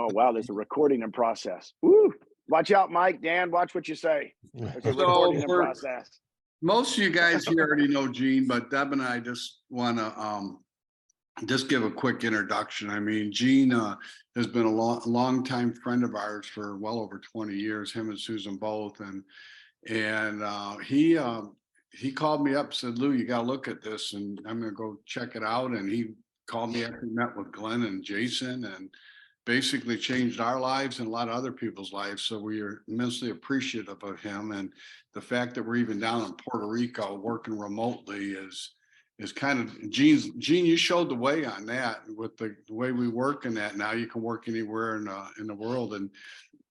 Oh, wow, there's a recording in process. Woo! Watch out, Mike, Dan, watch what you say. There's a recording in process. Most of you guys here already know Gene, but Deb and I just want to just give a quick introduction. I mean, Gene has been a long time friend of ours for well over 20 years, him and Susan both. And he called me up, said, Lou, you got to look at this, and I'm going to go check it out. And he called me after he met with Glenn and Jason, and basically changed our lives and a lot of other people's lives. So we are immensely appreciative of him. And the fact that we're even down in Puerto Rico working remotely is kind of Gene, you showed the way on that with the way we work in that. Now you can work anywhere in the world.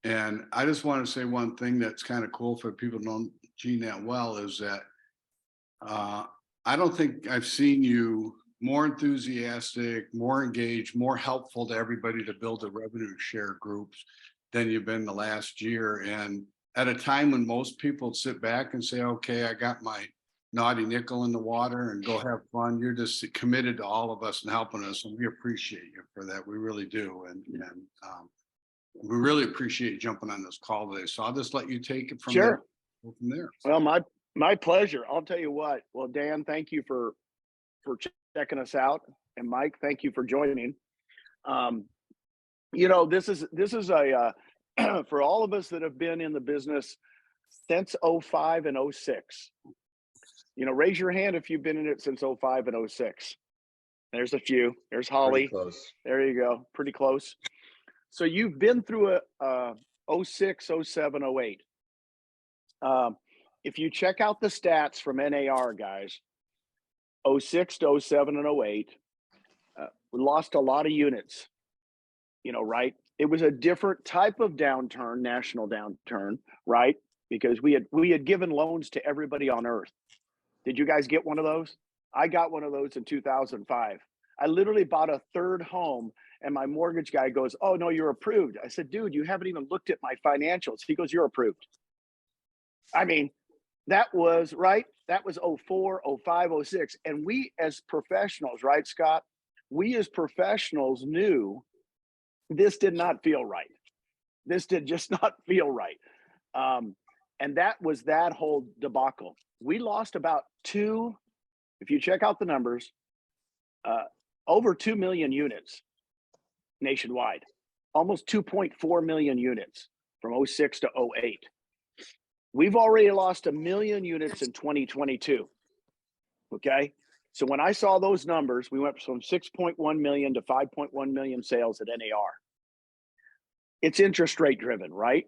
And I just want to say one thing that's kind of cool for people who know Gene that well is that I don't think I've seen you more enthusiastic, more engaged, more helpful to everybody to build the revenue share groups than you've been the last year. And at a time when most people sit back and say, okay, I got my naughty nickel in the water and go have fun, you're just committed to all of us and helping us. And we appreciate you for that. We really do. And we really appreciate you jumping on this call today. So I'll just let you take it from there. Go from there. Well, my pleasure. I'll tell you what. Well, Dan, thank you for checking us out, and Mike, thank you for joining. You know, this is a for all of us that have been in the business since 05 and 06. You know, raise your hand if you've been in it since 05 and 06. There's a few. There's Holly. There you go. Pretty close. So you've been through a 06, 07, 08. If you check out the stats from NAR, guys, 06 to 07 and 08, we lost a lot of units, you know, right? It was a different type of downturn, national downturn, right? Because we had given loans to everybody on earth. Did you guys get one of those? I got one of those in 2005. I literally bought a third home, and my mortgage guy goes, oh, no, you're approved. I said, dude, you haven't even looked at my financials. He goes, you're approved. I mean, that was right. That was 04, 05, 06. And we as professionals, right, Scott? We as professionals knew this did not feel right. This did just not feel right. And that was that whole debacle. We lost about if you check out the numbers, over 2 million units nationwide, almost 2.4 million units from 06 to 08. We've already lost 1 million units in 2022. Okay. So when I saw those numbers, we went from 6.1 million to 5.1 million sales at NAR. It's interest rate driven, right?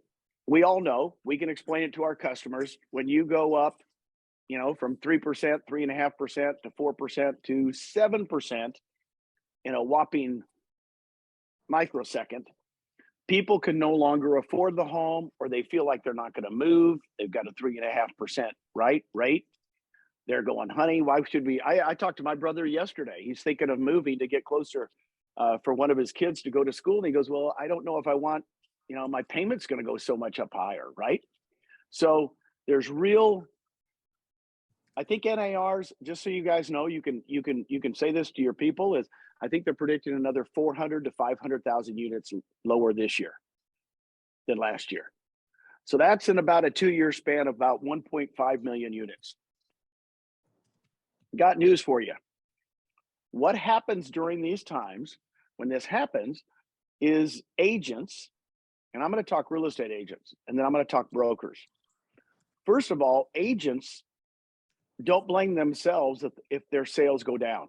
We all know, we can explain it to our customers. When you go up, you know, from 3%, 3.5% to 4% to 7% in a whopping microsecond, people can no longer afford the home, or they feel like they're not going to move. They've got a 3.5% rate. They're going, honey, why should we? I talked to my brother yesterday. He's thinking of moving to get closer for one of his kids to go to school. And he goes, well, I don't know if I want, you know, my payment's going to go so much up higher, right? So there's I think NARs, just so you guys know, you can say this to your people, is I think they're predicting another 400 to 500,000 units lower this year than last year. So that's in about a 2-year span of about 1.5 million units. Got news for you. What happens during these times when this happens is agents, and I'm going to talk real estate agents, and then I'm going to talk brokers. First of all, agents don't blame themselves if their sales go down.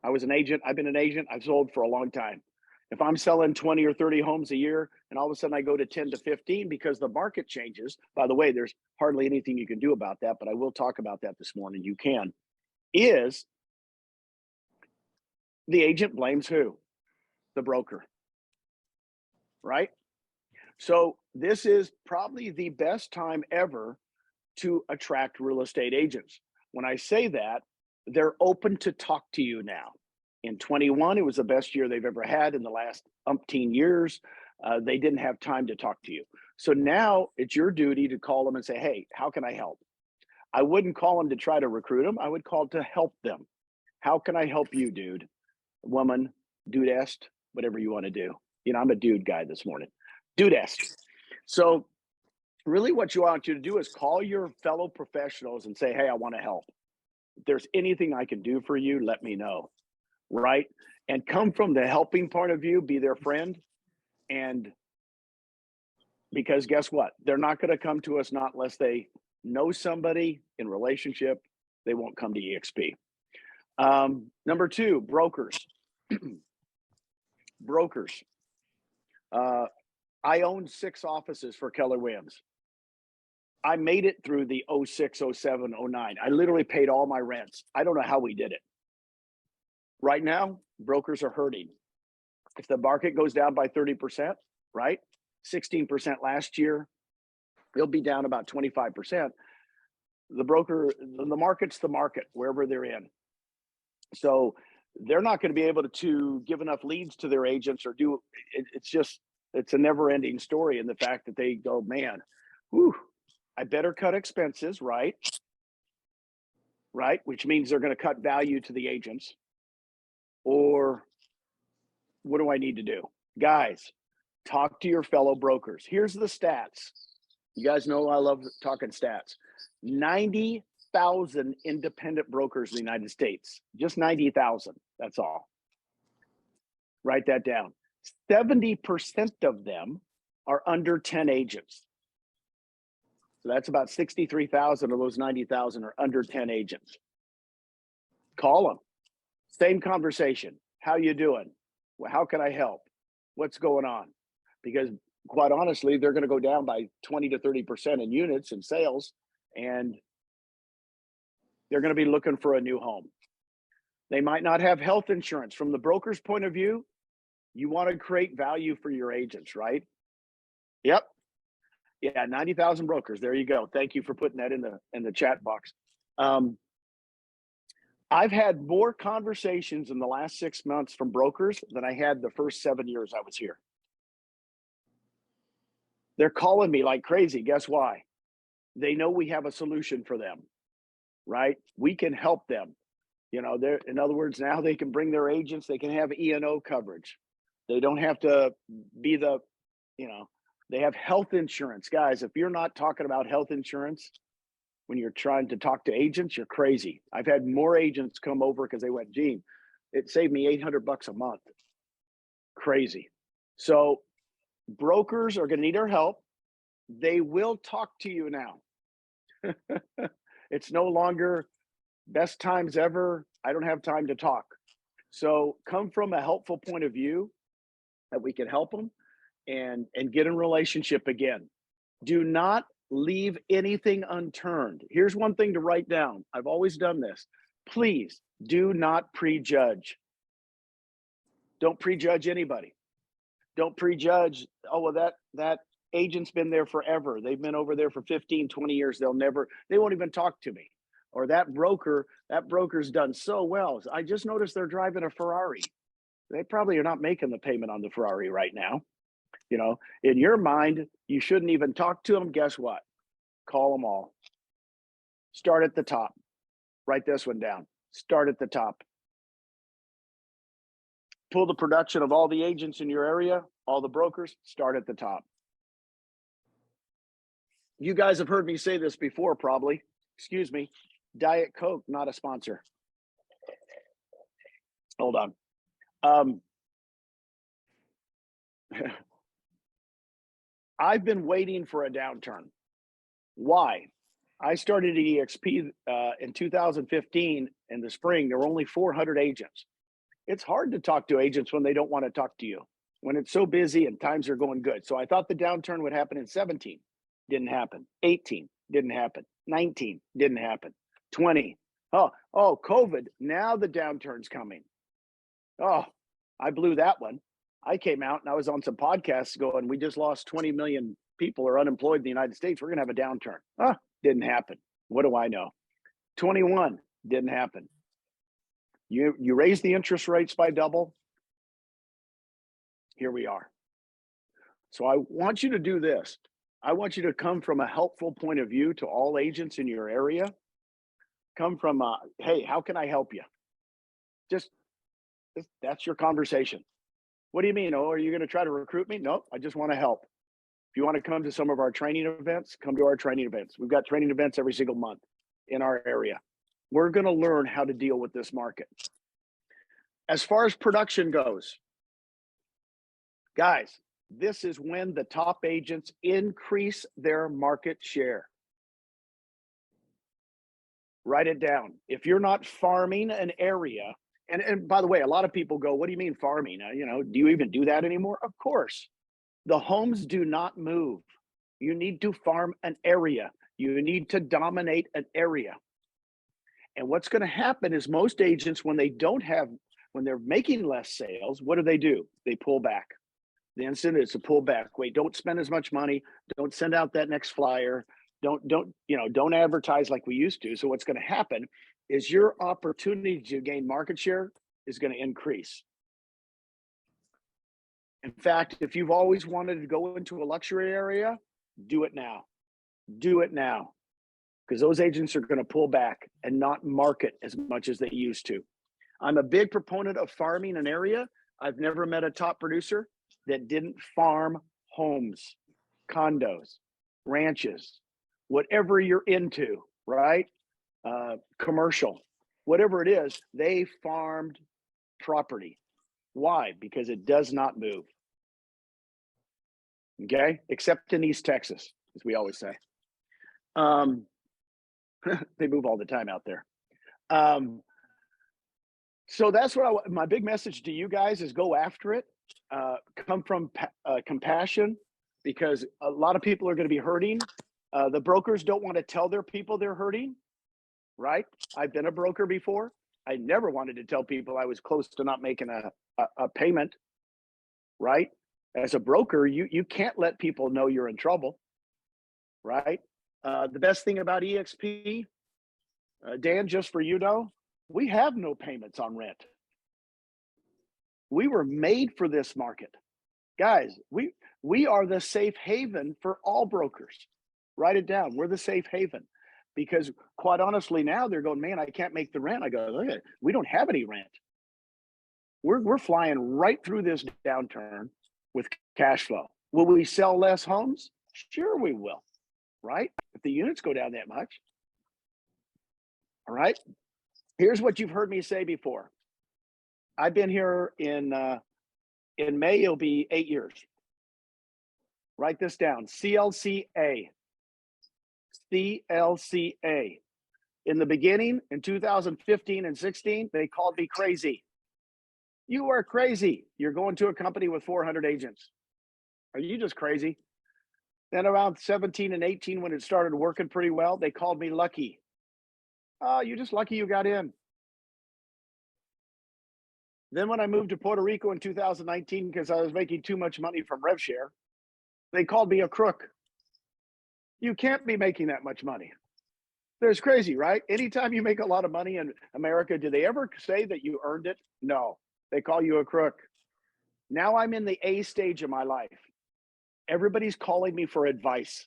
I was an agent. I've been an agent. I've sold for a long time. If I'm selling 20 or 30 homes a year and all of a sudden I go to 10 to 15 because the market changes, by the way, there's hardly anything you can do about that, but I will talk about that this morning. You can. Is the agent blames who? The broker, right? So this is probably the best time ever to attract real estate agents. When I say that, they're open to talk to you now. In 21, it was the best year they've ever had in the last umpteen years. They didn't have time to talk to you. So now it's your duty to call them and say, hey, how can I help? I wouldn't call them to try to recruit them. I would call to help them. How can I help you, dude, woman, dudest, whatever you want to do? I'm a dude guy this morning. Dude-esque. So really what you want you to do is call your fellow professionals and say, hey, I want to help. If there's anything I can do for you, let me know. Right. And come from the helping point of view, be their friend. And because guess what? They're not going to come to us not unless they know somebody in relationship. They won't come to EXP. Number two, brokers. Brokers. I owned 6 offices for Keller Williams. I made it through the 06, 07, 09. I literally paid all my rents. I don't know how we did it. Right now, brokers are hurting. If the market goes down by 30%, right? 16% last year, they'll be down about 25%. The market's the market wherever they're in. So they're not going to be able to give enough leads to their agents or do it's a never ending story. And the fact that they go, man, whew, I better cut expenses, right? Right. Which means they're going to cut value to the agents. Or what do I need to do? Guys, talk to your fellow brokers. Here's the stats. You guys know I love talking stats. 90,000 independent brokers in the United States. Just 90,000. That's all. Write that down. 70% of them are under 10 agents. So that's about 63,000 of those 90,000 are under 10 agents. Call them. Same conversation. How you doing? Well, how can I help? What's going on? Because quite honestly, they're going to go down by 20 to 30% in units and sales, and they're going to be looking for a new home. They might not have health insurance. From the broker's point of view, you want to create value for your agents, right? Yep. Yeah, 90,000 brokers. There you go. Thank you for putting that in the chat box. I've had more conversations in the last 6 months from brokers than I had the first 7 years I was here. They're calling me like crazy. Guess why? They know we have a solution for them, right? We can help them. They're, in other words, now they can bring their agents. They can have E&O coverage. They don't have to be they have health insurance. Guys, if you're not talking about health insurance when you're trying to talk to agents, you're crazy. I've had more agents come over because they went, Gene, it saved me $800 a month. Crazy. So brokers are going to need our help. They will talk to you now. It's no longer best times ever. I don't have time to talk. So come from a helpful point of view that we can help them and get in relationship again. Do not leave anything unturned. Here's one thing to write down. I've always done this. Please do not prejudge. Don't prejudge anybody. Don't prejudge, oh, well, that agent's been there forever. They've been over there for 15, 20 years. They won't even talk to me. Or that broker's done so well. I just noticed they're driving a Ferrari. They probably are not making the payment on the Ferrari right now. In your mind, you shouldn't even talk to them. Guess what? Call them all. Start at the top. Write this one down. Start at the top. Pull the production of all the agents in your area, all the brokers, start at the top. You guys have heard me say this before, probably. Excuse me. Diet Coke, not a sponsor. Hold on. I've been waiting for a downturn. Why? I started at EXP in 2015 in the spring. There were only 400 agents. It's hard to talk to agents when they don't want to talk to you, when it's so busy and times are going good. So I thought the downturn would happen in 17. Didn't happen. 18. Didn't happen. 19. Didn't happen. 20. Oh, COVID. Now the downturn's coming. Oh, I blew that one. I came out and I was on some podcasts going, we just lost 20 million people are unemployed in the United States. We're going to have a downturn. Didn't happen. What do I know? 21. Didn't happen. You raise the interest rates by double. Here we are. So I want you to do this. I want you to come from a helpful point of view to all agents in your area. Come from, hey, how can I help you? Just that's your conversation. What do you mean? Oh, are you going to try to recruit me? Nope. I just want to help. If you want to come to some of our training events, come to our training events. We've got training events every single month in our area. We're going to learn how to deal with this market. As far as production goes, guys, this is when the top agents increase their market share. Write it down. If you're not farming an area, and by the way, a lot of people go, what do you mean farming? Do you even do that anymore? Of course. The homes do not move. You need to farm an area. You need to dominate an area. And what's going to happen is most agents, when they're making less sales, what do? They pull back. The instant is to pull back. Wait, don't spend as much money. Don't send out that next flyer. Don't advertise like we used to. So what's going to happen is your opportunity to gain market share is going to increase. In fact, if you've always wanted to go into a luxury area, do it now. Do it now. Because those agents are going to pull back and not market as much as they used to. I'm a big proponent of farming an area. I've never met a top producer that didn't farm homes, condos, ranches, whatever you're into, right? Commercial, whatever it is, they farmed property. Why? Because it does not move. Okay, except in East Texas, as we always say. They move all the time out there. So that's what my big message to you guys is: go after it. Come from compassion, because a lot of people are going to be hurting. The brokers don't want to tell their people they're hurting, right? I've been a broker before. I never wanted to tell people I was close to not making a payment, right? As a broker, you can't let people know you're in trouble, right? The best thing about EXP, Dan, just for you know, we have no payments on rent. We were made for this market. Guys, we are the safe haven for all brokers. Write it down. We're the safe haven. Because quite honestly, now they're going, man, I can't make the rent. I go, look at it. We don't have any rent. We're flying right through this downturn with cash flow. Will we sell less homes? Sure we will, right? If the units go down that much. All right. Here's what you've heard me say before. I've been here in May, it'll be 8 years. Write this down, CLCA. CLCA. In the beginning, in 2015 and 16, they called me crazy. You are crazy. You're going to a company with 400 agents. Are you just crazy? Then around 17 and 18, when it started working pretty well, they called me lucky. You're just lucky you got in. Then when I moved to Puerto Rico in 2019, because I was making too much money from rev share, they called me a crook. You can't be making that much money. That's crazy, right? Anytime you make a lot of money in America, do they ever say that you earned it? No, they call you a crook. Now I'm in the A stage of my life. Everybody's calling me for advice.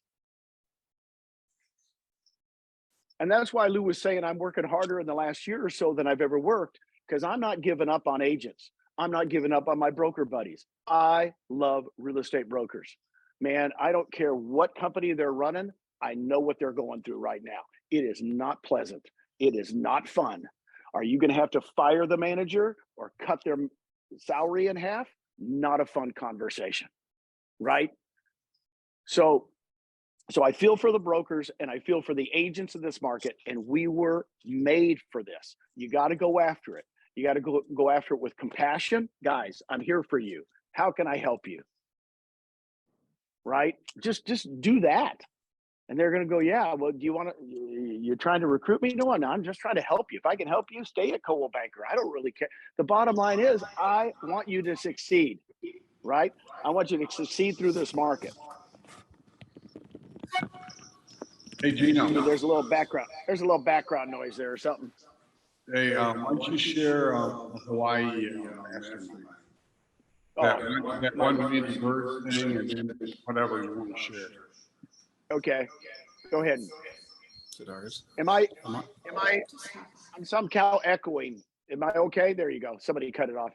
And that's why Lou was saying I'm working harder in the last year or so than I've ever worked, because I'm not giving up on agents. I'm not giving up on my broker buddies. I love real estate brokers. Man, I don't care what company they're running. I know what they're going through right now. It is not pleasant. It is not fun. Are you going to have to fire the manager or cut their salary in half? Not a fun conversation, right? So I feel for the brokers and I feel for the agents in this market, and we were made for this. You got to go after it. You got to go after it with compassion. Guys, I'm here for you. How can I help you? Right? Just do that. And they're going to go, yeah, well, do you want to, you're trying to recruit me? No, I'm just trying to help you. If I can help you, stay at Coldwell Banker. I don't really care. The bottom line is I want you to succeed, right? I want you to succeed through this market. Hey, Gino. There's a little background noise there or something. Hey, why don't you share Hawaii mastermind? That one million bird thing, and then whatever you want to share. Okay, go ahead. Is it ours? I'm somehow echoing. Am I okay? There you go. Somebody cut it off.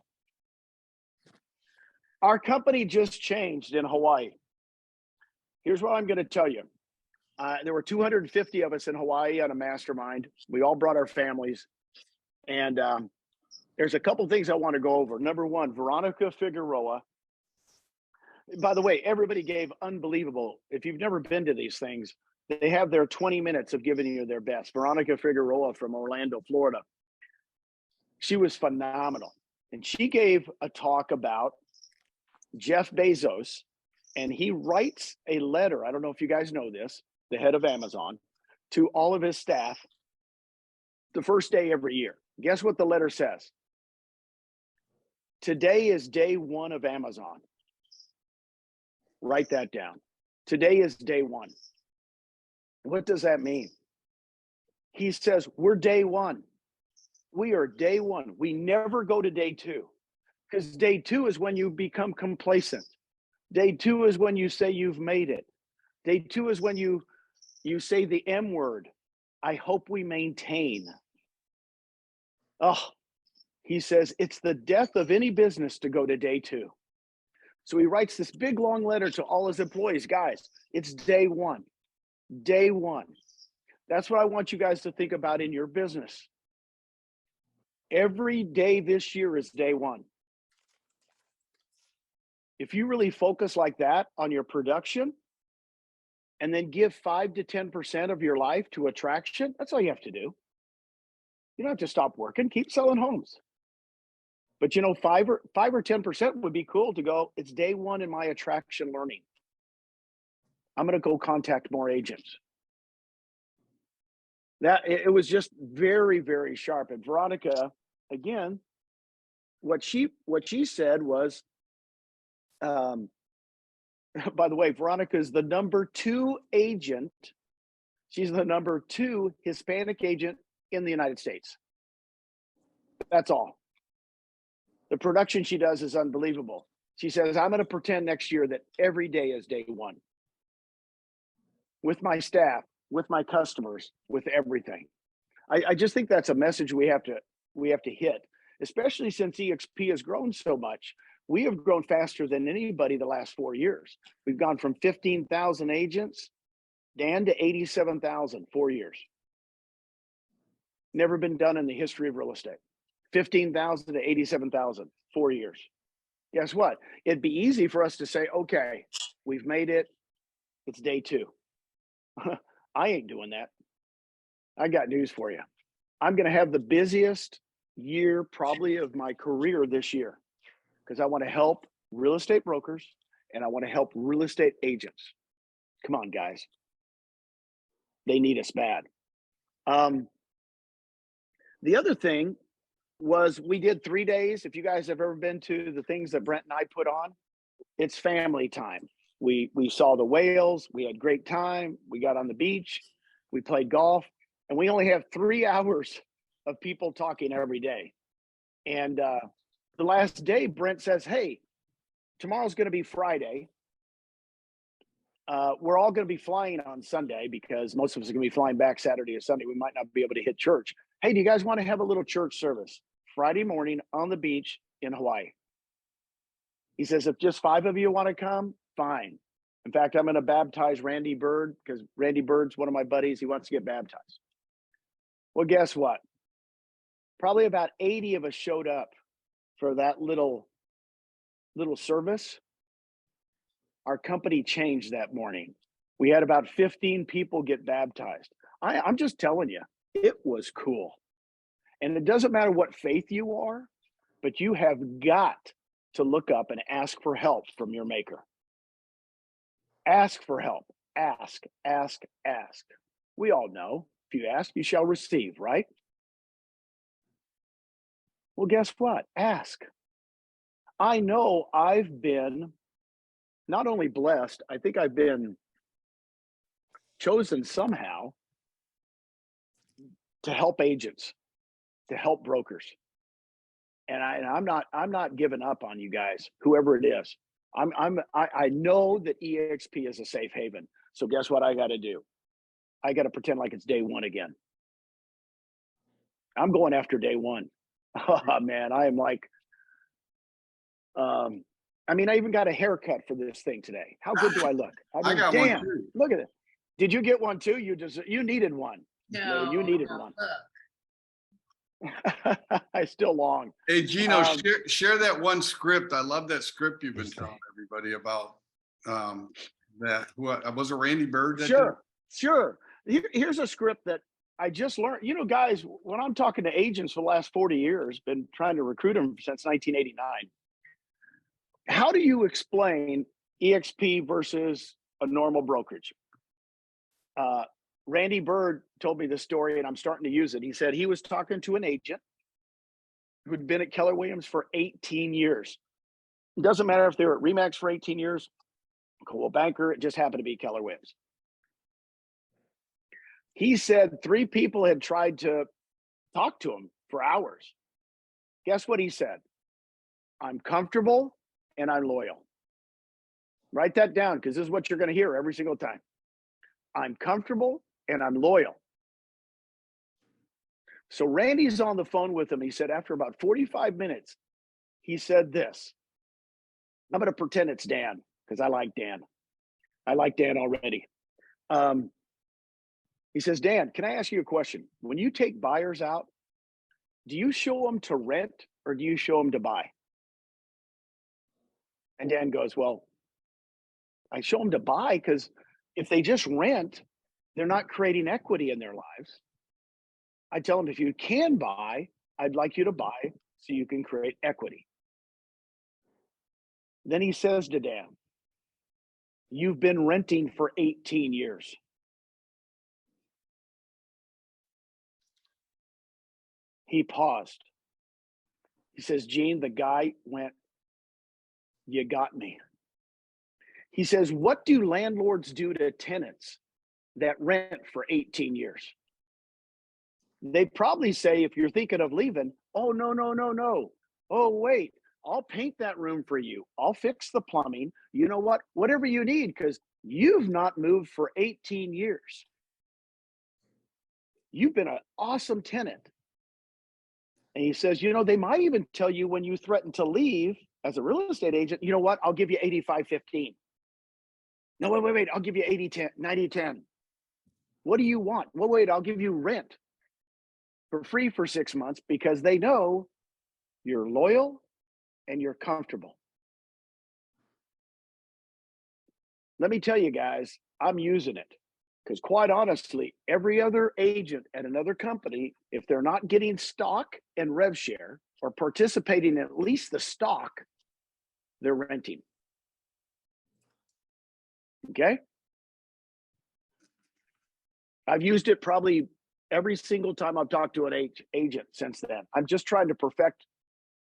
Our company just changed in Hawaii. Here's what I'm going to tell you. There were 250 of us in Hawaii on a mastermind. We all brought our families. And there's a couple things I want to go over. Number one, Veronica Figueroa. By the way, everybody gave unbelievable. If you've never been to these things, they have their 20 minutes of giving you their best. Veronica Figueroa from Orlando, Florida. She was phenomenal. And she gave a talk about Jeff Bezos, and he writes a letter. I don't know if you guys know this, the head of Amazon, to all of his staff the first day every year. Guess what the letter says? Today is day one of Amazon. Write that down. Today is day one. What does that mean? He says, we're day one. We are day one. We never go to day two, because day two is when you become complacent. Day two is when you say you've made it. Day two is when you say the M word. I hope we maintain. Oh, he says it's the death of any business to go to day two. So he writes this big long letter to all his employees. Guys, it's day one. Day one. That's what I want you guys to think about in your business. Every day this year is day one. If you really focus like that on your production and then give 5 to 10% of your life to attraction, that's all you have to do. You don't have to stop working, keep selling homes. But 5 or 10% would be cool to go, it's day one in my attraction learning. I'm going to go contact more agents. That it was just very, very sharp. And Veronica, again, what she said was, by the way, Veronica is the number 2 agent. She's the number 2 Hispanic agent in the United States. That's all. The production she does is unbelievable. She says, I'm going to pretend next year that every day is day one. With my staff, with my customers, with everything. I just think that's a message we have to hit, especially since EXP has grown so much. We have grown faster than anybody the last 4 years. We've gone from 15,000 agents, Dan, to 87,000, 4 years. Never been done in the history of real estate. 15,000 to 87,000, 4 years. Guess what? It'd be easy for us to say, okay, we've made it. It's day 2. I ain't doing that. I got news for you. I'm going to have the busiest year probably of my career this year, because I want to help real estate brokers and I want to help real estate agents. Come on, guys. They need us bad. The other thing was we did 3 days. If you guys have ever been to the things that Brent and I put on, it's family time. We saw the whales. We had great time. We got on the beach. We played golf. And we only have 3 hours of people talking every day. And the last day, Brent says, hey, tomorrow's going to be Friday. We're all going to be flying on Sunday because most of us are going to be flying back Saturday or Sunday. We might not be able to hit church. Hey, do you guys want to have a little church service Friday morning on the beach in Hawaii? He says, if just 5 of you want to come, fine. In fact, I'm going to baptize Randy Bird because Randy Bird's one of my buddies. He wants to get baptized. Well, guess what? Probably about 80 of us showed up for that little service. Our company changed that morning. We had about 15 people get baptized. I'm just telling you, it was cool. And it doesn't matter what faith you are, but you have got to look up and ask for help from your maker. Ask for help. Ask, ask, ask. We all know, if you ask, you shall receive, right? Well, guess what? Ask. I know I've been not only blessed, I think I've been chosen somehow to help agents, to help brokers. And I'm not giving up on you guys, whoever it is. I know that EXP is a safe haven. So guess what I got to do? I got to pretend like it's day one again. I'm going after day one. Oh, man, I am like, I mean, I even got a haircut for this thing today. How good do I look? I I mean, got one damn, too. look at it. Did you get one too? You needed one. No, you No, needed no, one. look. I still long. Hey, Gino, Um, share that one script. I love that script you've been telling everybody about. That was it Randy Bird that did it? Sure. Here's a script that I just learned. You know, guys, when I'm talking to agents for the last 40 years, been trying to recruit them since 1989. How do you explain EXP versus a normal brokerage? Randy Bird told me this story, and I'm starting to use it. He said he was talking to an agent who'd been at Keller Williams for 18 years. It doesn't matter if they were at Remax for 18 years, Coldwell Banker, it just happened to be Keller Williams. He said 3 people had tried to talk to him for hours. Guess what he said? I'm comfortable and I'm loyal. Write that down because this is what you're going to hear every single time. I'm comfortable and I'm loyal. So Randy's on the phone with him. He said after about 45 minutes, he said this. I'm going to pretend it's Dan because I like Dan. I like Dan already. He says, Dan, can I ask you a question? When you take buyers out, do you show them to rent or do you show them to buy? And Dan goes, well, I show them to buy because if they just rent, they're not creating equity in their lives. I tell them if you can buy, I'd like you to buy so you can create equity. Then he says to Dan, you've been renting for 18 years. He paused. He says, Gene, the guy went, you got me. He says, what do landlords do to tenants that rent for 18 years? They probably say, if you're thinking of leaving, oh, no, no, no, no. Oh, wait, I'll paint that room for you. I'll fix the plumbing. You know what? Whatever you need, because you've not moved for 18 years. You've been an awesome tenant. And he says, you know, they might even tell you when you threaten to leave as a real estate agent, you know what? I'll give you 85-15. No, wait. I'll give you 80-10, 90-10. What do you want? Well, wait, I'll give you rent for free for 6 months because they know you're loyal and you're comfortable. Let me tell you guys, I'm using it because quite honestly, every other agent at another company, if they're not getting stock and rev share or participating in at least the stock, they're renting. Okay. I've used it probably every single time I've talked to an agent since then. I'm just trying to perfect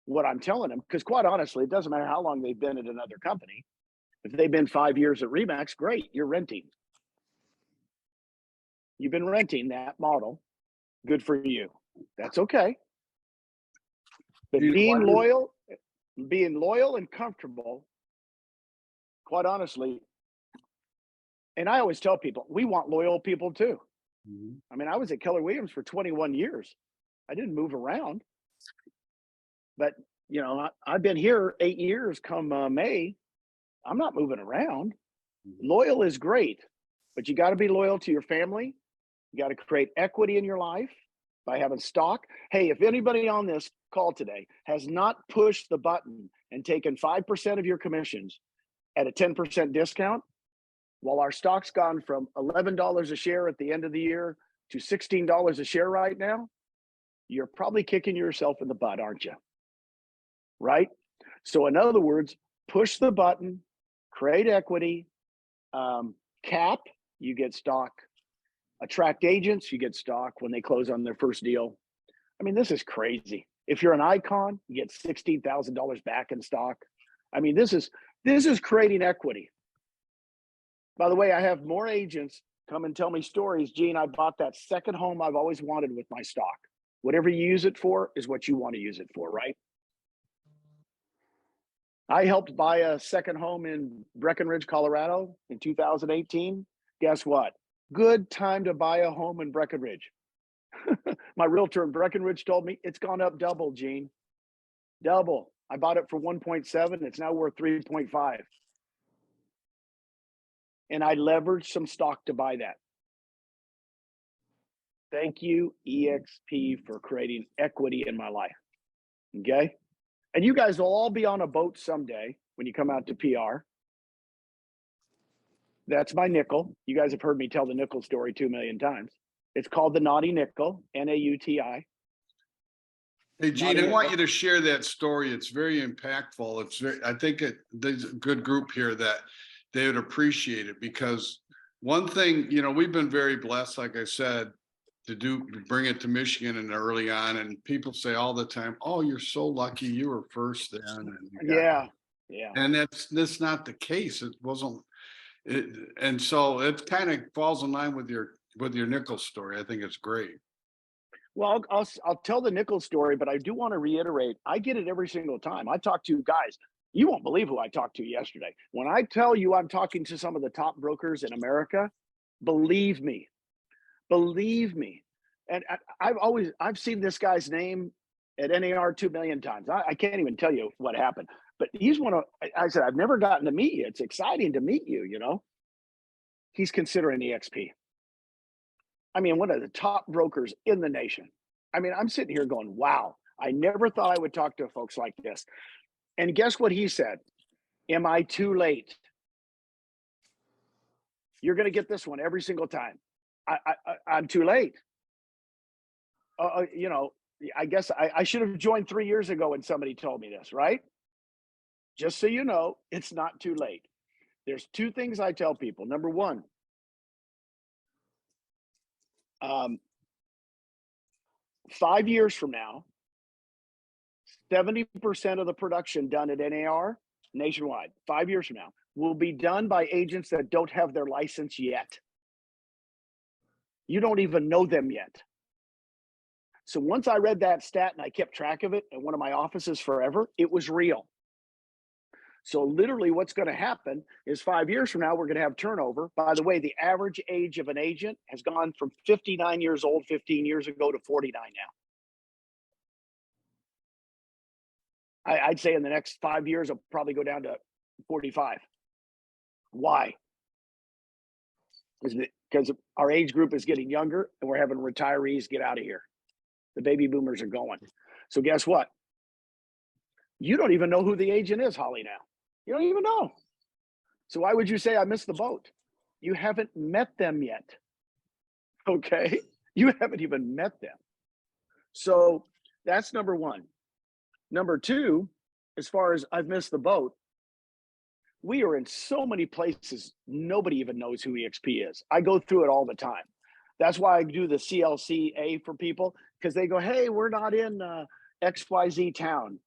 what I'm telling them because quite honestly, it doesn't matter how long they've been at another company. If they've been 5 years at Remax, great, you're renting. You've been renting that model. Good for you. That's okay. But being loyal and comfortable, quite honestly, and I always tell people, we want loyal people too. Mm-hmm. I mean, I was at Keller Williams for 21 years. I didn't move around. But, you know, I've been here 8 years come May. I'm not moving around. Mm-hmm. Loyal is great, but you got to be loyal to your family. You got to create equity in your life by having stock. Hey, if anybody on this call today has not pushed the button and taken 5% of your commissions at a 10% discount, while our stock's gone from $11 a share at the end of the year to $16 a share right now, you're probably kicking yourself in the butt, aren't you? Right? So in other words, push the button, create equity, cap, you get stock. Attract agents, you get stock when they close on their first deal. I mean, this is crazy. If you're an icon, you get $16,000 back in stock. I mean, this is creating equity. By the way, I have more agents come and tell me stories. Gene, I bought that second home I've always wanted with my stock. Whatever you use it for is what you want to use it for, right? I helped buy a second home in Breckenridge, Colorado in 2018. Guess what? Good time to buy a home in Breckenridge. My realtor in Breckenridge told me it's gone up double, Gene. Double. I bought it for 1.7. It's now worth 3.5. And I leveraged some stock to buy that. Thank you, EXP, for creating equity in my life. Okay. And you guys will all be on a boat someday when you come out to PR. That's my nickel. You guys have heard me tell the nickel story 2 million times. It's called the Naughty Nickel, Nauti. Hey, Gene, Naughty I want nickel. you to share that story. It's very impactful. It's very, I think there's a good group here that they would appreciate it, because one thing, you know, we've been very blessed, like I said, to bring it to Michigan and early on. And people say all the time, "Oh, you're so lucky. You were first then." And Yeah. Yeah. and that's not the case. It wasn't. And so it kind of falls in line with your nickel story. I think it's great. Well, I'll tell the nickel story, but I do want to reiterate, I get it every single time. I talk to guys. You won't believe who I talked to yesterday. When I tell you I'm talking to some of the top brokers in America, believe me, believe me. And I've seen this guy's name at NAR 2 million times. I can't even tell you what happened, but he's one of, I said, I've never gotten to meet you. It's exciting to meet you, you know. He's considering EXP. I mean, one of the top brokers in the nation. I mean, I'm sitting here going, wow, I never thought I would talk to folks like this. And guess what he said? Am I too late? You're going to get this one every single time. I'm too late. You know, I guess I should have joined 3 years ago when somebody told me this, right? Just so you know, it's not too late. There's two things I tell people. Number one, 5 years from now, 70% of the production done at NAR nationwide, 5 years from now, will be done by agents that don't have their license yet. You don't even know them yet. So once I read that stat and I kept track of it in one of my offices forever, it was real. So literally what's going to happen is 5 years from now, we're going to have turnover. By the way, the average age of an agent has gone from 59 years old 15 years ago to 49 now. I'd say in the next 5 years, it'll probably go down to 45. Why? Because our age group is getting younger and we're having retirees get out of here. The baby boomers are going. So guess what? You don't even know who the agent is, Holly, now. You don't even know. So why would you say I missed the boat? You haven't met them yet. Okay? You haven't even met them. So that's number one. Number two, as far as I've missed the boat, we are in so many places, nobody even knows who EXP is. I go through it all the time. That's why I do the CLCA for people, because they go, hey, we're not in XYZ town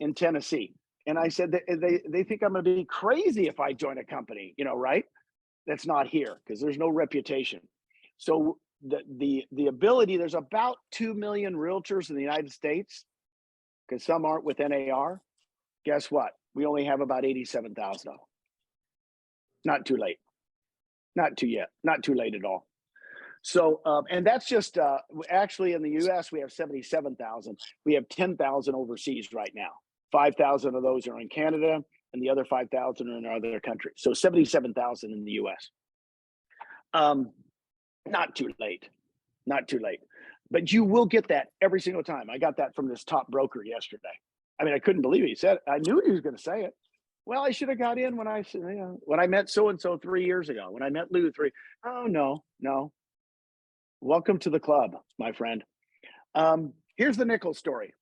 in Tennessee. And I said, they think I'm going to be crazy if I join a company, you know, right? That's not here because there's no reputation. So the ability, there's about 2 million realtors in the United States, because some aren't with NAR. Guess what? We only have about 87,000 of them. Not too late. Not too yet. Not too late at all. So, and that's just, actually in the US, we have 77,000. We have 10,000 overseas right now. 5,000 of those are in Canada and the other 5,000 are in other countries. So 77,000 in the US. Not too late. Not too late. But you will get that every single time. I got that from this top broker yesterday. I mean, I couldn't believe it. He said, I knew he was going to say it. Well, I should have got in when I met so-and-so 3 years ago, when I met Lou Oh, no. Welcome to the club, my friend. Here's the nickel story.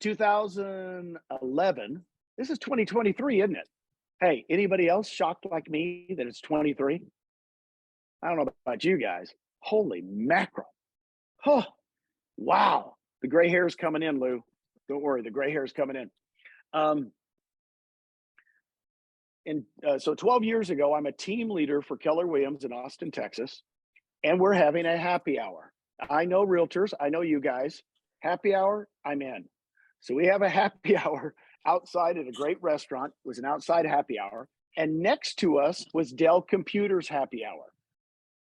2011, this is 2023, isn't it? Hey, anybody else shocked like me that it's 23? I don't know about you guys. Holy mackerel. Oh, wow. The gray hair is coming in, Lou. Don't worry, the gray hair is coming in. So 12 years ago, I'm a team leader for Keller Williams in Austin, Texas, and we're having a happy hour. I know realtors, I know you guys. Happy hour, I'm in. So we have a happy hour outside at a great restaurant. It was an outside happy hour. And next to us was Dell Computers happy hour.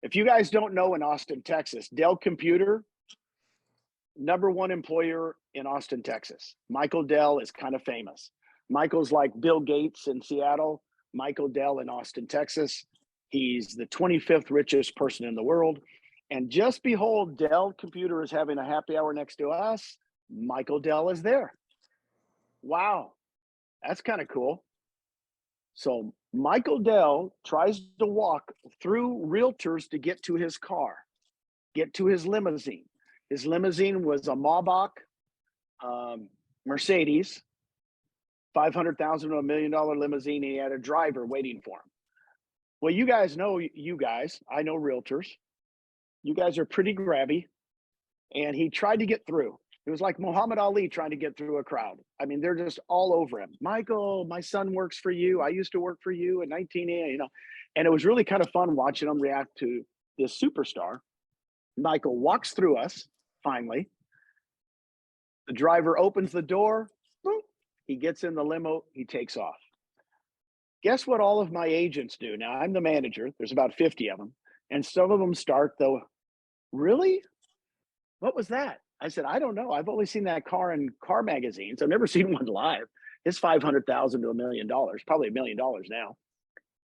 If you guys don't know, in Austin, Texas, Dell Computer #1 employer in Austin, Texas. Michael Dell is kind of famous. Michael's like Bill Gates in Seattle, Michael Dell in Austin, Texas. He's the 25th richest person in the world. And just behold, Dell Computer is having a happy hour next to us. Michael Dell is there. Wow, that's kind of cool. So Michael Dell tries to walk through realtors to get to his car, get to his limousine. His limousine was a Maybach Mercedes, 500,000 to $1 million limousine. And he had a driver waiting for him. Well, you guys know, I know realtors. You guys are pretty grabby. And he tried to get through. It was like Muhammad Ali trying to get through a crowd. I mean, they're just all over him. Michael, my son works for you. I used to work for you in 1980, and it was really kind of fun watching him react to this superstar. Michael walks through us, finally. The driver opens the door. Boop, he gets in the limo. He takes off. Guess what all of my agents do? Now, I'm the manager. There's about 50 of them. And some of them start, though, really? What was that? I said, I don't know. I've only seen that car in car magazines. I've never seen one live. It's 500,000 to $1 million, probably $1 million now.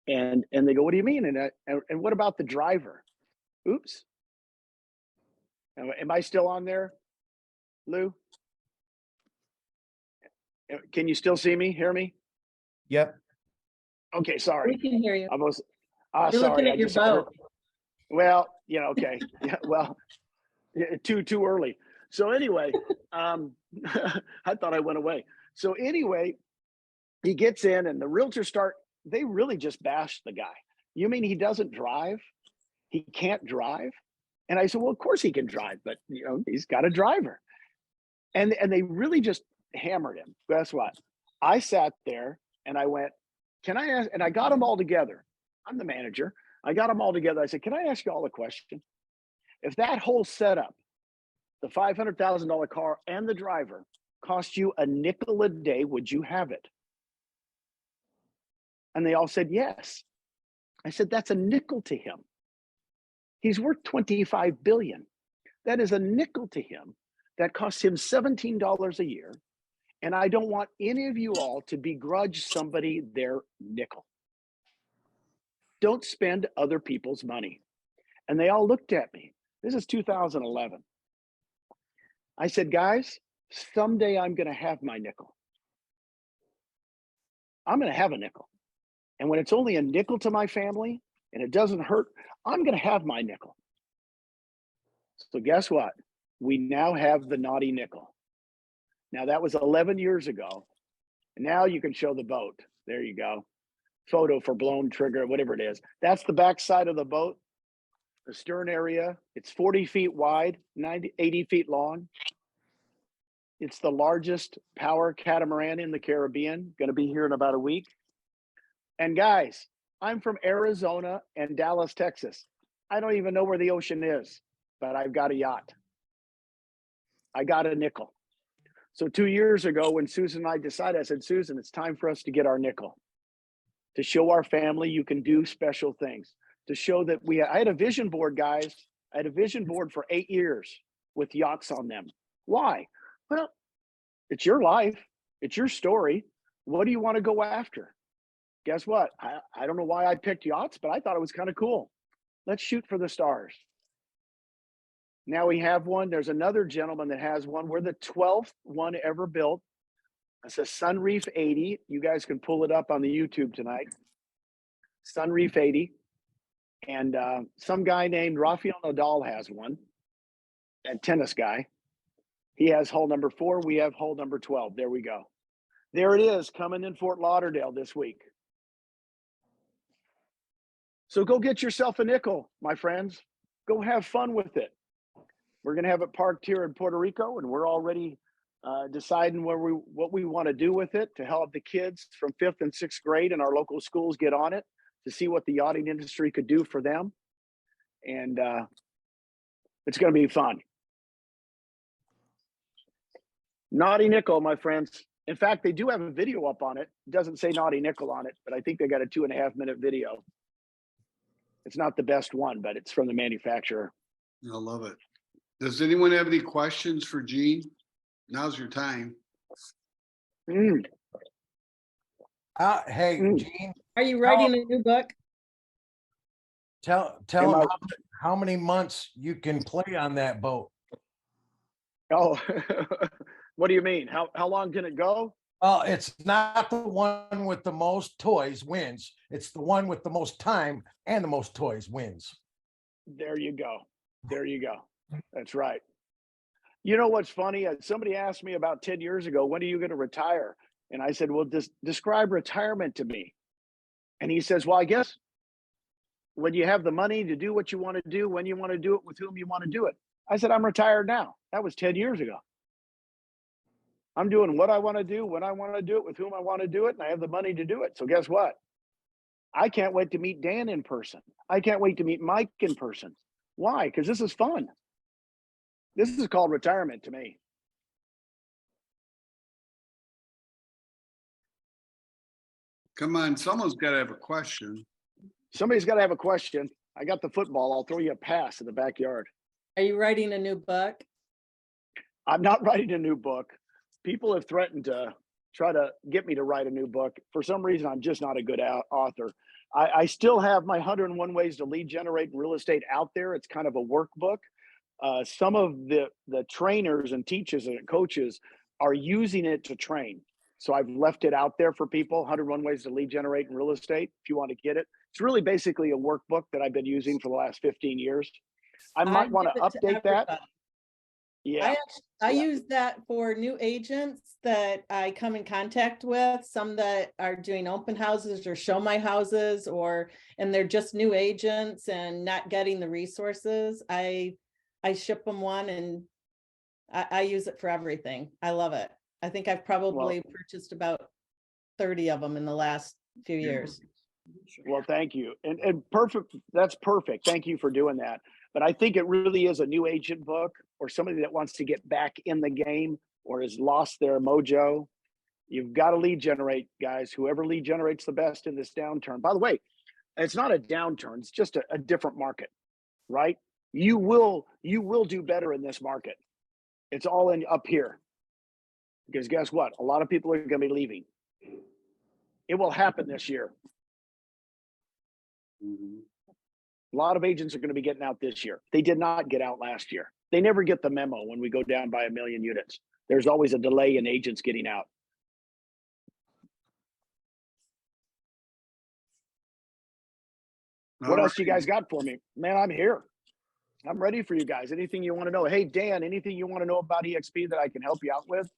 And they go, what do you mean? And what about the driver? Oops. Am I still on there, Lou? Can you still see me, hear me? Yep. Okay, sorry. We can hear you. I was, You're sorry. looking at your boat. Well, okay. Yeah, well, too early. So anyway, I thought I went away. So anyway, he gets in and the realtors they really just bash the guy. You mean he doesn't drive? He can't drive? And I said, well, of course he can drive, but he's got a driver. And they really just hammered him. Guess what? I sat there and I went, can I ask? And I got them all together. I'm the manager. I got them all together. I said, can I ask you all a question? If that whole setup, the $500,000 car and the driver cost you a nickel a day, would you have it? And they all said yes. I said, that's a nickel to him. He's worth 25 billion. That is a nickel to him. That costs him $17 a year. And I don't want any of you all to begrudge somebody their nickel. Don't spend other people's money. And they all looked at me. This is 2011. I said, guys, someday I'm going to have my nickel. I'm going to have a nickel. And when it's only a nickel to my family and it doesn't hurt, I'm going to have my nickel. So guess what? We now have the naughty nickel. Now that was 11 years ago. And now you can show the boat. There you go. Photo for blown trigger, whatever it is. That's the back side of the boat. The stern area. It's 40 feet wide, 80 feet long. It's the largest power catamaran in the Caribbean. Going to be here in about a week. And guys, I'm from Arizona and Dallas, Texas. I don't even know where the ocean is, but I've got a yacht. I got a nickel. So 2 years ago, when Susan and I decided, I said, Susan, it's time for us to get our nickel. To show our family you can do special things. To show that I had a vision board, guys. I had a vision board for 8 years with yachts on them. Why? Well, it's your life. It's your story. What do you want to go after? Guess what? I don't know why I picked yachts, but I thought it was kind of cool. Let's shoot for the stars. Now we have one. There's another gentleman that has one. We're the 12th one ever built. It's a Sunreef 80. You guys can pull it up on the YouTube tonight. Sunreef 80. And some guy named Rafael Nadal has one. A tennis guy. He has hull number 4. We have hull number 12. There we go. There it is, coming in Fort Lauderdale this week. So go get yourself a nickel, my friends. Go have fun with it. We're going to have it parked here in Puerto Rico, and we're already deciding what we want to do with it to help the kids from 5th and 6th grade in our local schools get on it to see what the yachting industry could do for them. And it's going to be fun. Naughty nickel, my friends. In fact, they do have a video up on it. It doesn't say naughty nickel on it, but I think they got a 2.5-minute video. It's not the best one, but it's from the manufacturer. I love it. Does anyone have any questions for Gene? Now's your time. Mm, Hey, mm. Gene, Are you writing a new book? tell Am him I- how many months you can play on that boat. Oh, what do you mean? How long can it go? It's not the one with the most toys wins. It's the one with the most time and the most toys wins. There you go. There you go. That's right. You know what's funny? Somebody asked me about 10 years ago, when are you going to retire? And I said, well, describe retirement to me. And he says, well, I guess when you have the money to do what you want to do, when you want to do it, with whom you want to do it. I said, I'm retired now. That was 10 years ago. I'm doing what I want to do, when I want to do it, with whom I want to do it, and I have the money to do it. So guess what? I can't wait to meet Dan in person. I can't wait to meet Mike in person. Why? Because this is fun. This is called retirement to me. Come on, someone's got to have a question. Somebody's got to have a question. I got the football. I'll throw you a pass in the backyard. Are you writing a new book? I'm not writing a new book. People have threatened to try to get me to write a new book. For some reason, I'm just not a good author. I still have my 101 Ways to Lead Generate in Real Estate out there. It's kind of a workbook. Some of the trainers and teachers and coaches are using it to train. So I've left it out there for people, 101 Ways to Lead Generate in Real Estate, if you want to get it. It's really basically a workbook that I've been using for the last 15 years. I might want to give it update that. everybody. Yeah. I Yeah. use that for new agents that I come in contact with, some that are doing open houses or show my houses, and they're just new agents and not getting the resources. I ship them one, and I use it for everything. I love it. I think I've probably purchased about 30 of them in the last few years. Well, thank you. And perfect. That's perfect. Thank you for doing that. But I think it really is a new agent book, or somebody that wants to get back in the game or has lost their mojo. You've got to lead generate, guys. Whoever lead generates the best in this downturn. By the way, it's not a downturn. It's just a different market, right? You will do better in this market. It's all in up here. Because guess what? A lot of people are going to be leaving. It will happen this year. Mhm. A lot of agents are going to be getting out this year. They did not get out last year. They never get the memo when we go down by 1 million units. There's always a delay in agents getting out. What else you guys got for me? Man, I'm here. I'm ready for you guys. Anything you want to know? Hey, Dan, anything you want to know about EXP that I can help you out with?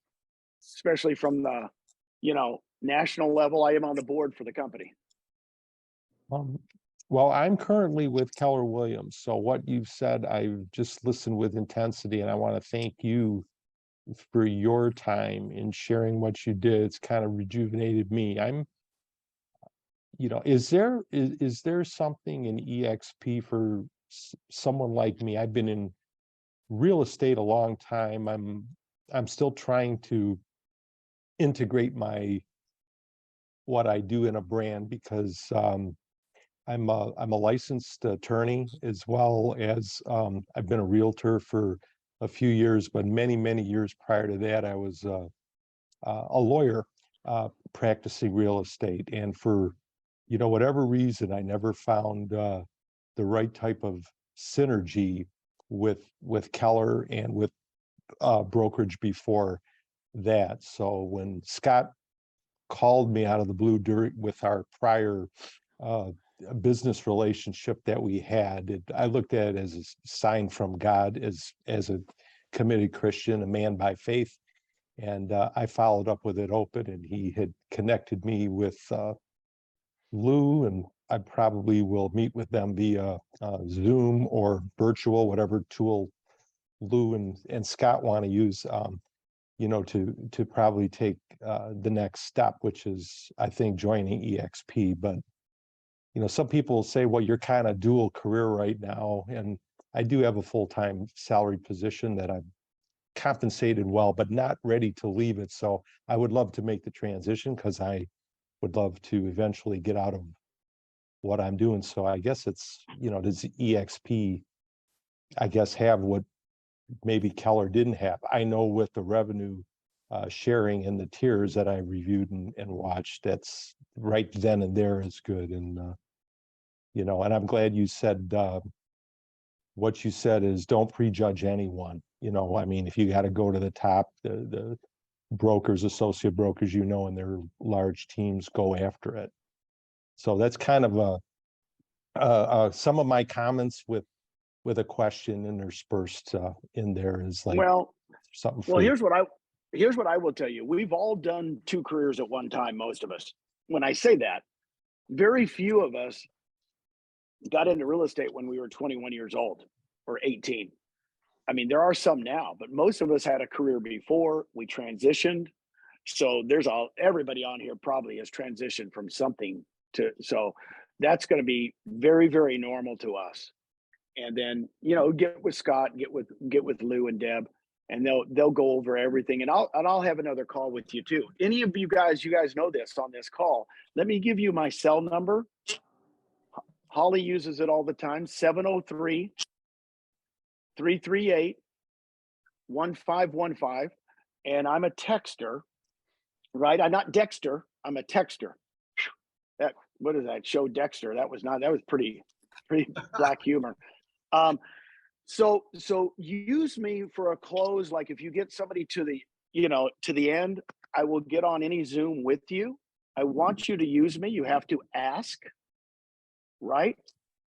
Especially from the, national level. I am on the board for the company. Well, I'm currently with Keller Williams. So what you've said, I've just listened with intensity, and I want to thank you for your time in sharing what you did. It's kind of rejuvenated me. Is there something in EXP for someone like me? I've been in real estate a long time. I'm still trying to integrate what I do in a brand, because I'm a licensed attorney, as well as I've been a realtor for a few years, but many years prior to that, I was a lawyer practicing real estate. And for whatever reason, I never found the right type of synergy with Keller and with brokerage before that. So when Scott called me out of the blue with our prior business relationship that we had, I looked at it as a sign from God, as a committed Christian, a man by faith. And I followed up with it open, and he had connected me with Lou, and I probably will meet with them via Zoom or virtual, whatever tool Lou and Scott want to use, to probably take the next step, which is, I think, joining EXP. But some people say, well, you're kind of dual career right now, and I do have a full-time salary position that I've compensated well, but not ready to leave it. So I would love to make the transition, because I would love to eventually get out of what I'm doing. So I guess it's, does EXP, I guess, have what maybe Keller didn't have. I know with the revenue sharing and the tiers that I reviewed and watched, that's right then and there is good. And, you know, and I'm glad you said, what you said is don't prejudge anyone. You know, I mean, if you got to go to the top, the brokers, associate brokers, you know, and their large teams go after it. So that's kind of some of my comments with a question interspersed in there is like something Well, for you. here's what I will tell you. We've all done 2 careers at one time, most of us. When I say that, very few of us got into real estate when we were 21 years old or 18. I mean, there are some now, but most of us had a career before we transitioned. So everybody on here probably has transitioned from something to, so that's going to be very, very normal to us. And then, you know, get with Scott, get with Lou and Deb, and they'll go over everything. And I'll have another call with you too. Any of you guys know this on this call. Let me give you my cell number. Holly uses it all the time, 703-338-1515. And I'm a texter, right? I'm not Dexter, I'm a texter. What is that show, Dexter? That was pretty black humor. So use me for a close. Like if you get somebody to the end, I will get on any Zoom with you. I want you to use me. You have to ask, right?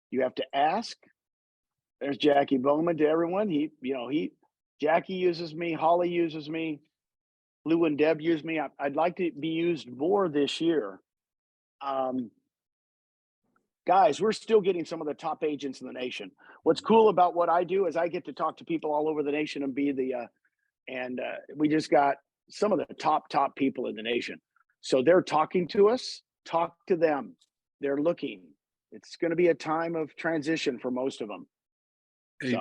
You have to ask. There's Jackie Bowman to everyone. Jackie uses me, Holly uses me, Lou and Deb use me. I'd like to be used more this year. Guys, we're still getting some of the top agents in the nation. What's cool about what I do is I get to talk to people all over the nation and we just got some of the top people in the nation. So they're talking to us, talk to them. They're looking. It's going to be a time of transition for most of them. Hey,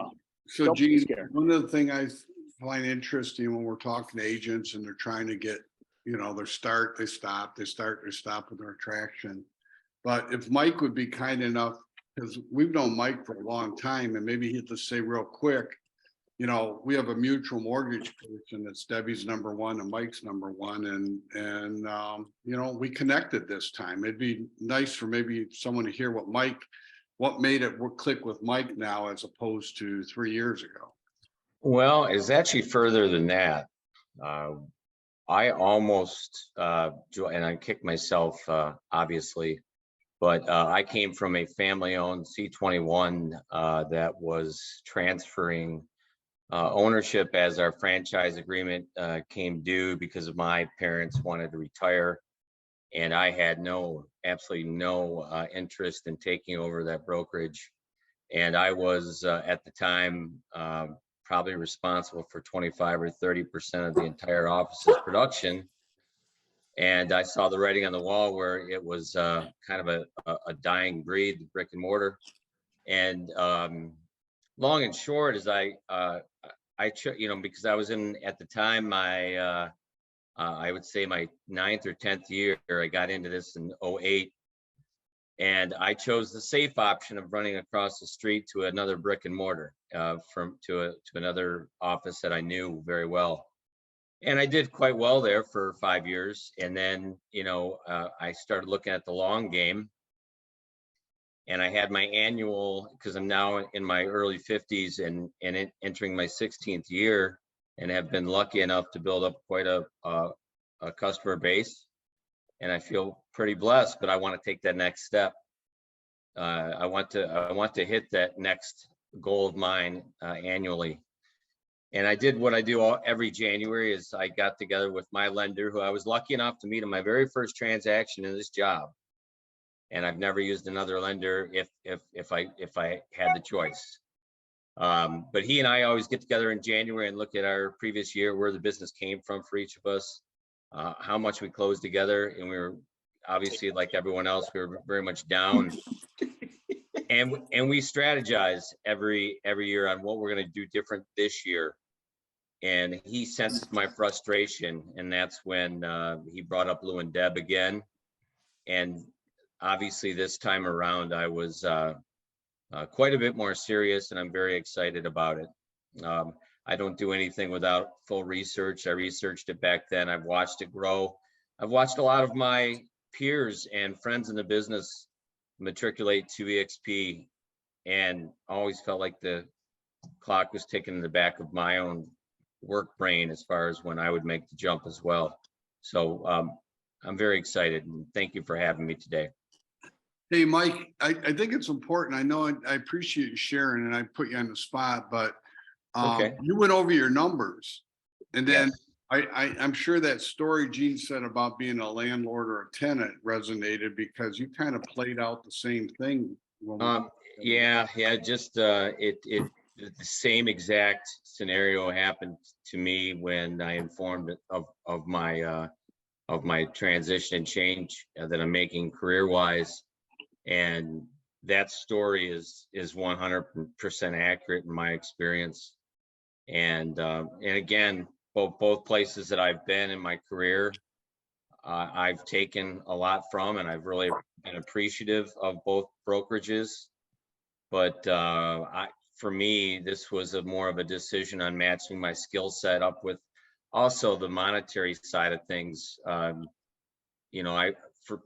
so don't be Gene, scared. one of the things I find interesting when we're talking to agents and they're trying to get, you know, they start, they stop with their attraction. But if Mike would be kind enough, because we've known Mike for a long time, and maybe he'd just say real quick, you know, we have a mutual mortgage person that's Debbie's number one and Mike's number one, and you know, we connected this time. It'd be nice for maybe someone to hear what made it click with Mike now as opposed to 3 years ago. Well, it's actually further than that. I almost and I kicked myself, obviously. But I came from a family-owned C21 that was transferring ownership as our franchise agreement came due because of my parents wanted to retire. And I had absolutely no interest in taking over that brokerage. And I was at the time probably responsible for 25 or 30% of the entire office's production. And I saw the writing on the wall where it was kind of a dying breed, brick and mortar. And long and short is because I was in at the time I would say my 9th or 10th year. I got into this in 2008, and I chose the safe option of running across the street to another brick and mortar to another office that I knew very well. And I did quite well there for 5 years. And then, I started looking at the long game. And I had my annual, because I'm now in my early 50s and entering my 16th year, and have been lucky enough to build up quite a customer base. And I feel pretty blessed, but I want to take that next step. I want to hit that next goal of mine annually. And I did what I do every January is I got together with my lender, who I was lucky enough to meet on my very first transaction in this job. And I've never used another lender if I had the choice. But he and I always get together in January and look at our previous year, where the business came from for each of us, how much we closed together. And we were obviously, like everyone else, we were very much down. And we strategize every year on what we're going to do different this year. And he sensed my frustration, and that's when he brought up Lou and Deb again. And obviously this time around, I was quite a bit more serious, and I'm very excited about it. I don't do anything without full research. I researched it back then. I've watched it grow. I've watched a lot of my peers and friends in the business matriculate to EXP, and always felt like the clock was ticking in the back of my own work brain as far as when I would make the jump as well. So I'm very excited, and thank you for having me today. Hey, Mike, I think it's important. I know I appreciate you sharing, and I put you on the spot, but Okay. you went over your numbers, and then Yes. I'm sure that story Gene said about being a landlord or a tenant resonated because you kind of played out the same thing. Yeah, just the same exact scenario happened to me when I informed of my transition and change that I'm making career wise, and that story is 100% accurate in my experience. And again, both places that I've been in my career, I've taken a lot from, and I've really been appreciative of both brokerages. But for me, this was more of a decision on matching my skill set up with also the monetary side of things. For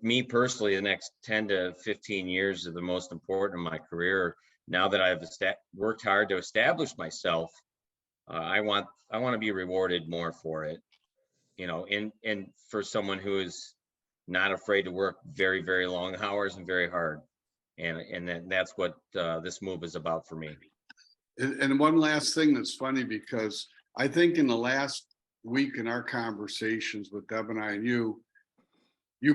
me personally, the next 10 to 15 years are the most important in my career. Now that I've worked hard to establish myself, I want to be rewarded more for it. And for someone who is not afraid to work very, very long hours and very hard. And that's what this move is about for me. And one last thing that's funny, because I think in the last week in our conversations with Deb and I and you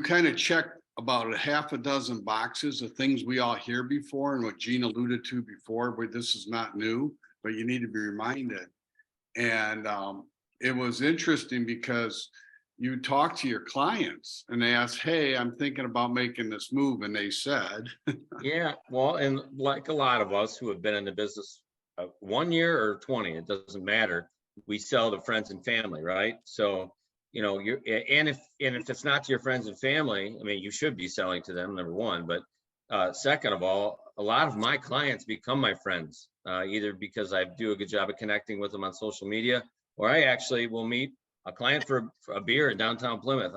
kind of checked about a half a dozen boxes of things we all hear before, and what Gene alluded to before, where this is not new, but you need to be reminded. And it was interesting because you talk to your clients and they ask, hey, I'm thinking about making this move. And they said, yeah, well, and like a lot of us who have been in the business 1 year or 20, it doesn't matter. We sell to friends and family, right? So, and if it's not to your friends and family, I mean, you should be selling to them, number one. But second of all, a lot of my clients become my friends, either because I do a good job of connecting with them on social media, or I actually will meet a client for a beer in downtown Plymouth.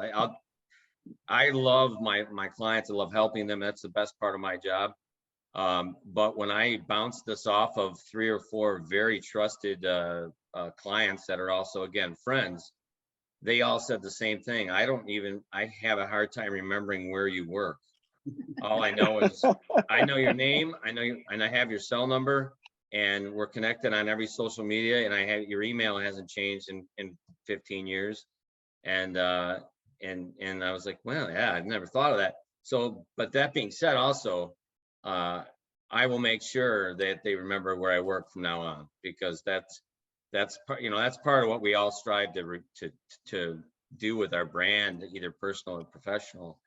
I love my clients. I love helping them. That's the best part of my job. But when I bounce this off of 3 or 4 very trusted clients that are also, again, friends, they all said the same thing. I have a hard time remembering where you work. All I know is I know your name, and I have your cell number, and we're connected on every social media, and I have your email hasn't changed in 15 years. And I was like, well, yeah, I've never thought of that. So, but that being said, also, I will make sure that they remember where I work from now on, because that's part of what we all strive to do with our brand, either personal or professional.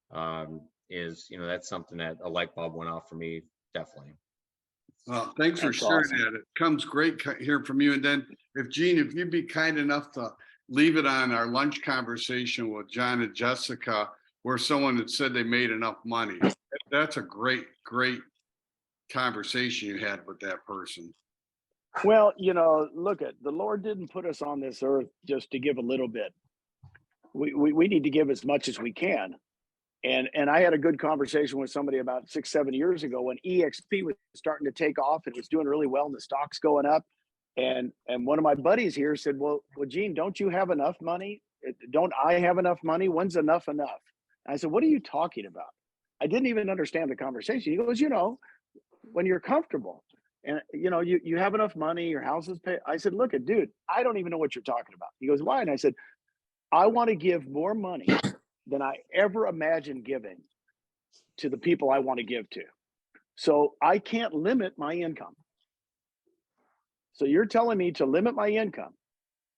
That's something that a light bulb went off for me, definitely. well, thanks for That's sharing awesome. that. It comes great hearing from you. And then if you'd be kind enough to leave it on our lunch conversation with John and Jessica, where someone had said they made enough money. That's a great conversation you had with that person. Well, look at the Lord didn't put us on this earth just to give a little bit. We need to give as much as we can. And I had a good conversation with somebody about 6-7 years ago when EXP was starting to take off and was doing really well and the stock's going up. And one of my buddies here said, well, Gene, don't you have enough money? Don't I have enough money? When's enough enough? And I said, what are you talking about? I didn't even understand the conversation. He goes, when you're comfortable and you have enough money, your house is paid. I said, look, dude, I don't even know what you're talking about. He goes, why? And I said, I want to give more money than I ever imagined giving to the people I want to give to. So I can't limit my income. So you're telling me to limit my income.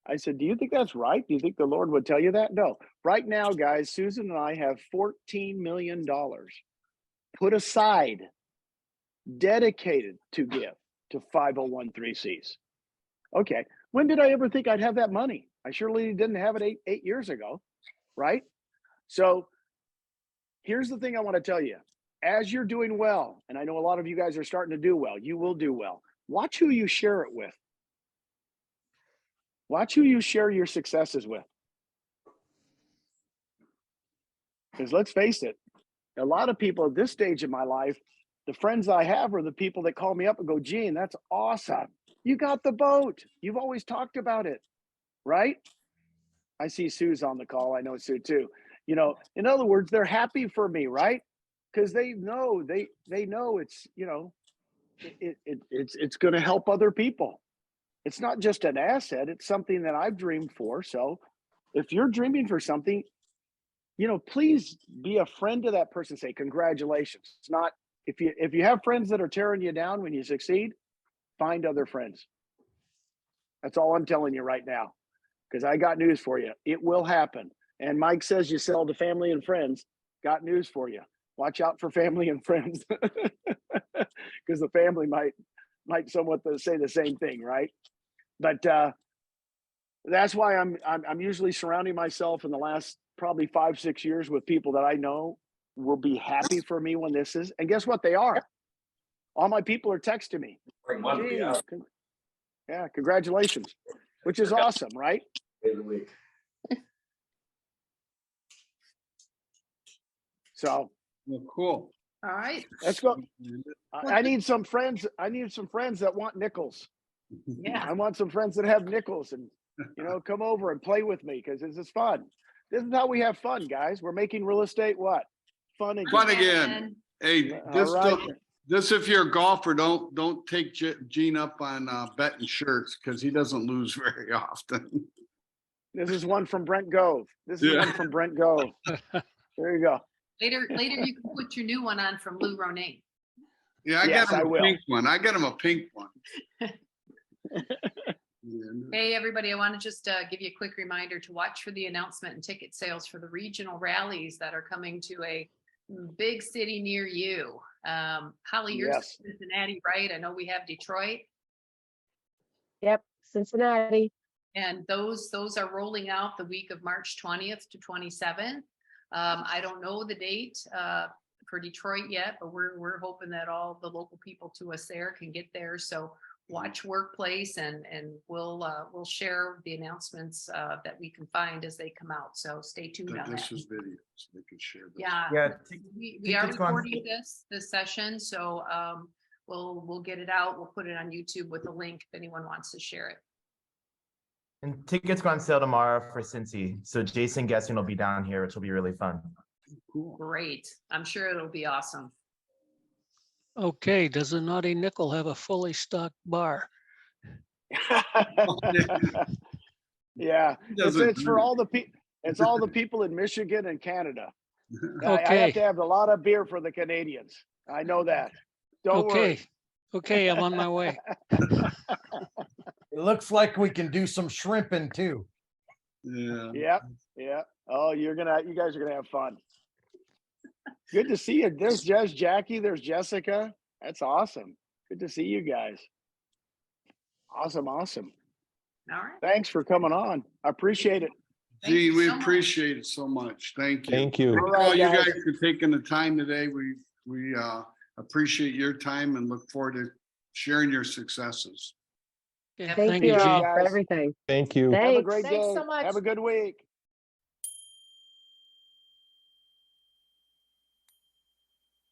I said, do you think that's right? Do you think the Lord would tell you that? No. Right now, guys, Susan and I have $14 million put aside, dedicated to give to 501(c)(3)s. Okay. When did I ever think I'd have that money? I surely didn't have it eight years ago, right? So here's the thing I want to tell you. As you're doing well, and I know a lot of you guys are starting to do well, you will do well. Watch who you share it with. Watch who you share your successes with. Because let's face it, a lot of people at this stage of my life, the friends I have are the people that call me up and go, Gene, that's awesome. You got the boat. You've always talked about it, right? I see Sue's on the call. I know Sue too. You know, in other words, they're happy for me, right? Because they know it's, you know, it's going to help other people. It's not just an asset. It's something that I've dreamed for. So if you're dreaming for something, you know, please be a friend to that person. Say congratulations. It's not, if you have friends that are tearing you down when you succeed, find other friends. That's all I'm telling you right now, because I got news for you. It will happen. And Mike says you sell to family and friends. Got news for you. Watch out for family and friends, because the family might somewhat say the same thing, right? But that's why I'm usually surrounding myself in the last probably 5-6 years with people that I know will be happy for me when this is. And guess what? They are. All my people are texting me. Yeah, congratulations, which is awesome, right? So Well, cool. All right. let's go. I need some friends. I need some friends that want nickels. Yeah. I want some friends that have nickels and, you know, come over and play with me, because this is fun. This is how we have fun, guys. We're making real estate what? Fun again. Fun again. Hey, All right. this if you're a golfer, don't take Gene up on betting shirts, because he doesn't lose very often. This is one from Brent Gove. This is one from Brent Gove. There you go. Later, you can put your new one on from Lou Ronay. Yeah, I Yes, got I him a will. pink one. I got him a pink one. Hey, everybody, I want to just give you a quick reminder to watch for the announcement and ticket sales for the regional rallies that are coming to a big city near you. Holly, you're in Yes. Cincinnati, right? I know we have Detroit. Yep, Cincinnati. And those are rolling out the week of March 20th to 27th. I don't know the date for Detroit yet, but we're hoping that all the local people to us there can get there. So watch Workplace, and we'll share the announcements that we can find as they come out. So stay tuned on This that. is video, so they can share this. Yeah, we are tickets on- recording this session, so we'll get it out. We'll put it on YouTube with a link if anyone wants to share it. And tickets go on sale tomorrow for Cincy. So Jason Guessing will be down here, which will be really fun. Cool. Great. I'm sure it'll be awesome. Okay, does the Naughty Nickel have a fully stocked bar? Yeah, Doesn't it's for all the people. It's all the people in Michigan and Canada. I have Okay. to have a lot of beer for the Canadians. I know that. Don't Okay, worry. okay, I'm on my way. It looks like we can do some shrimping too. Yeah. Yep. Oh, you guys are gonna have fun. Good to see you. There's Jackie. There's Jessica. That's awesome. Good to see you guys. Awesome. All right. Thanks for coming on. I appreciate it. Thank you Gene, we so much. appreciate it so much. Thank you. Thank you. Thank All right, all you guys. guys for taking the time today. We appreciate your time and look forward to sharing your successes. Okay, Thank thank you you, all Gene. for everything. Thank you. Have a Thanks. great Thanks day. so much. Have a good week.